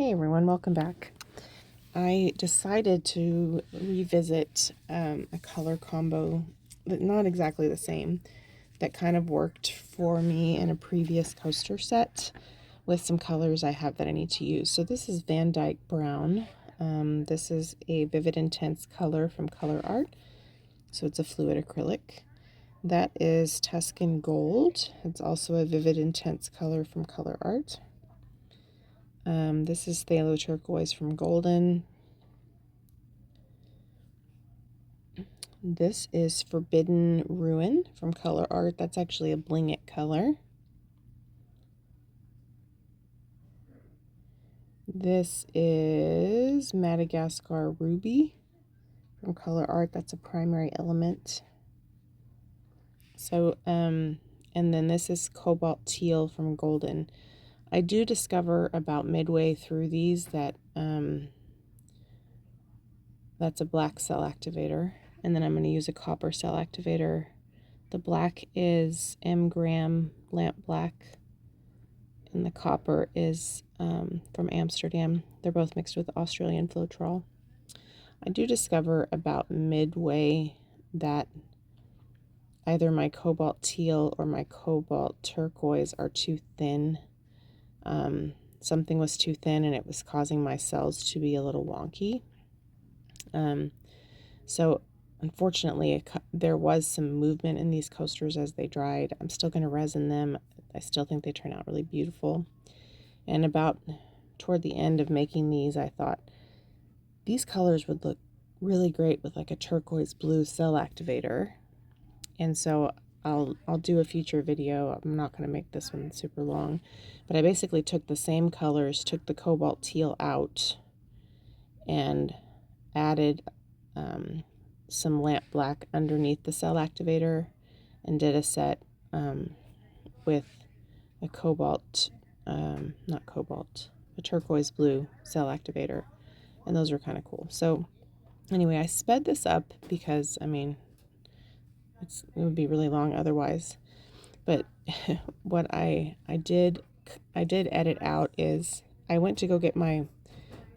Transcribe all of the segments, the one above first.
Hey everyone, welcome back. I decided to revisit a color combo, but not exactly the same, that kind of worked for me in a previous coaster set with some colors I have that I need to use. So this is Van Dyke Brown. This is a Vivid Intense color from Colourarte. So it's a fluid acrylic. That is Tuscan Gold. It's also a Vivid Intense color from Colourarte. This is Phthalo Turquoise from Glidden. This is Forbidden Ruin from Colourarte. That's actually a Bling It color. This is Madagascar Ruby from Colourarte. That's a primary element. So, and then this is Cobalt Teal from Glidden. I do discover about midway through these that that's a black cell activator. And then I'm going to use a copper cell activator. The black is M Gram Lamp Black, and the copper is from Amsterdam. They're both mixed with Australian Floetrol. I do discover about midway that either my Cobalt Teal or my Cobalt Turquoise are too thin. Something was too thin and it was causing my cells to be a little wonky. So unfortunately, there was some movement in these coasters as they dried. I'm still going to resin them. I still think they turn out really beautiful. And about toward the end of making these, I thought these colors would look really great with like a turquoise blue cell activator. And so I'll do a future video. I'm not going to make this one super long, but I basically took the same colors, took the Cobalt Teal out, and added some lamp black underneath the cell activator, and did a set with a cobalt, not cobalt, a turquoise blue cell activator, and those are kind of cool. So anyway, I sped this up because, I mean, it would be really long otherwise. But what I did edit out is I went to go get my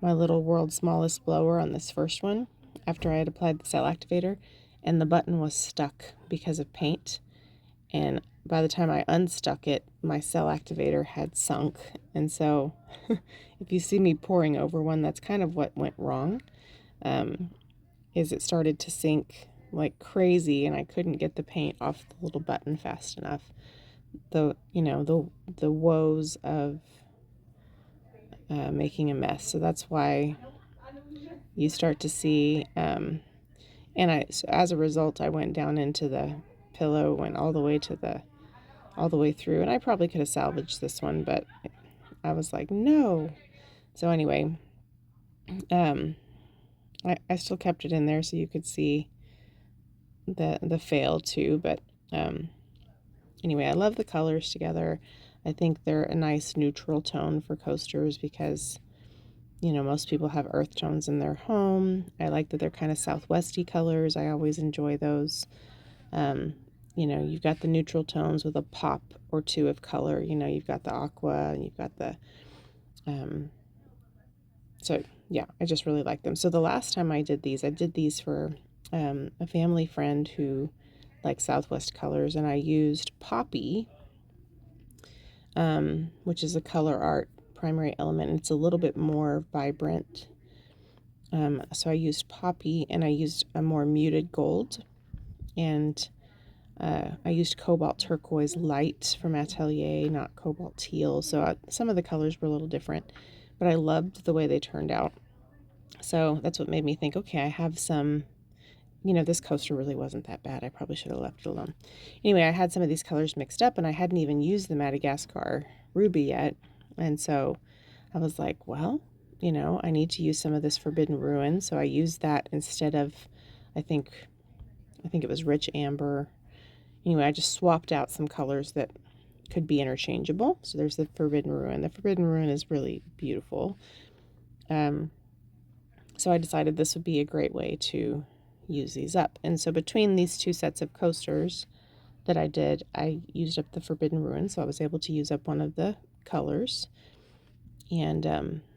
little world's smallest blower on this first one after I had applied the cell activator, and the button was stuck because of paint. And by the time I unstuck it, my cell activator had sunk. And so if you see me pouring over one, that's kind of what went wrong, is it started to sink like crazy, and I couldn't get the paint off the little button fast enough. The woes of making a mess. So that's why you start to see, and so as a result, I went down into the pillow, went all the way through, and I probably could have salvaged this one, but I was like, no. So anyway, I still kept it in there so you could see the fail too, but anyway, I love the colors together. I think they're a nice neutral tone for coasters because, you know, most people have earth tones in their home. I like that they're kind of southwesty colors. I always enjoy those. You know, you've got the neutral tones with a pop or two of color. You know, you've got the aqua and you've got the, so yeah, I just really like them. So the last time I did these for a family friend who likes Southwest colors, and I used Poppy, which is a Colourarte primary element. It's a little bit more vibrant. So I used Poppy, and I used a more muted gold, and I used Cobalt Turquoise Light from Atelier, not Cobalt Teal. So some of the colors were a little different, but I loved the way they turned out. So that's what made me think, okay, I have some, you know, this coaster really wasn't that bad. I probably should have left it alone. Anyway, I had some of these colors mixed up, and I hadn't even used the Madagascar Ruby yet. And so I was like, well, you know, I need to use some of this Forbidden Ruin. So I used that instead of, I think it was Rich Amber. Anyway, I just swapped out some colors that could be interchangeable. So there's the Forbidden Ruin. The Forbidden Ruin is really beautiful. So I decided this would be a great way to use these up. And so between these two sets of coasters that I did, I used up the Forbidden Ruin. So I was able to use up one of the colors. And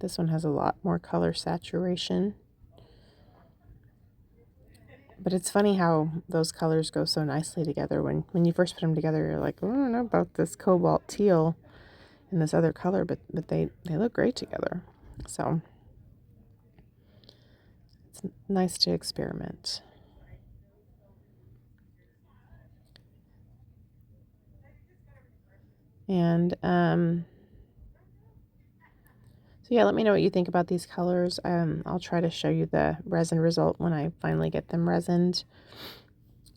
This one has a lot more color saturation. But it's funny how those colors go so nicely together. When you first put them together, you're like, oh, I don't know about this cobalt teal and this other color, but they look great together. So it's nice to experiment. And so yeah, let me know what you think about these colors. I'll try to show you the resin result when I finally get them resined.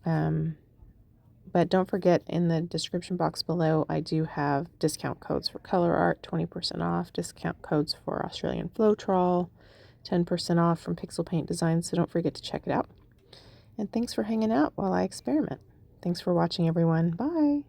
But don't forget, in the description box below, I do have discount codes for Colourarte, 20% off, discount codes for Australian Floetrol, 10% off from Pixel Paint Designs, so don't forget to check it out. And thanks for hanging out while I experiment. Thanks for watching, everyone. Bye!